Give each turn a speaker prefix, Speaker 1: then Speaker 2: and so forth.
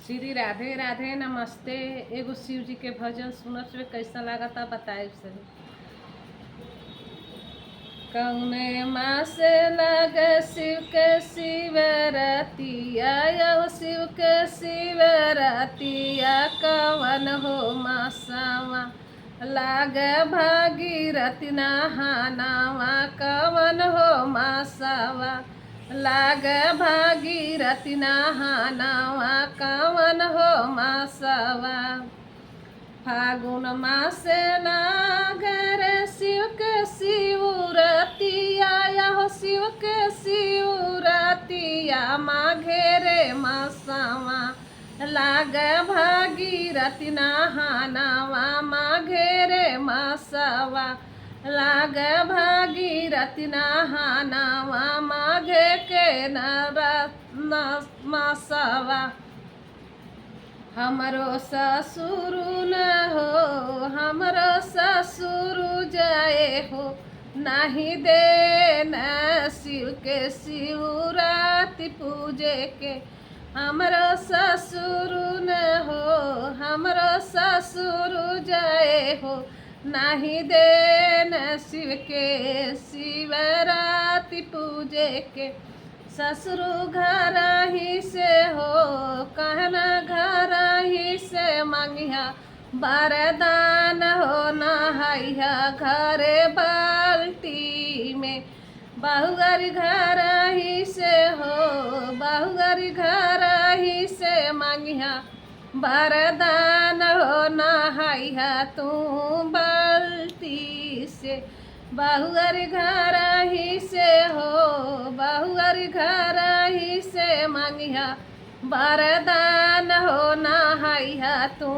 Speaker 1: श्री राधे राधे नमस्ते। एगो शिव जी के भजन सुनत हुए कैसा लागता बताए सही। कौने मास लग शिव के शिवरातिया यहो शिव के शिवरातिया कवन हो मासावा लाग भागीरथी नहानावा कवन हो मासावा लाग भागीरथी नहानावा कवन हो मासावा फागुन मासे नागर शिव के शिवरातिया यहो शिव के शिवरातिया माघे रे मासावा लाग भागीरथी नहानावा माघे रे मासावा लाग भागीरथी नहानावा माघे के मासावा हमरो ससुर न हो हमरो ससुर जाए हो नहीं दे न शिव के शिवरात्रि पूजे के हमरो ससुर न हो हमरो ससुर जाए हो नहीं दे न शिव के शिवरात्रि पूजे के ससुर घर ही से हो कहना घर ही से मंगिया बरदान हो नहाइया घरे बाल्टी में बहुगरी घर ही से हो बहुगरी घर ही से मंगिया बरदान हो नहाइया तू बाल्टी से बहुअर घर ही से हो बहुअर घर ही से मंगिया बरदान हो नहाइया तू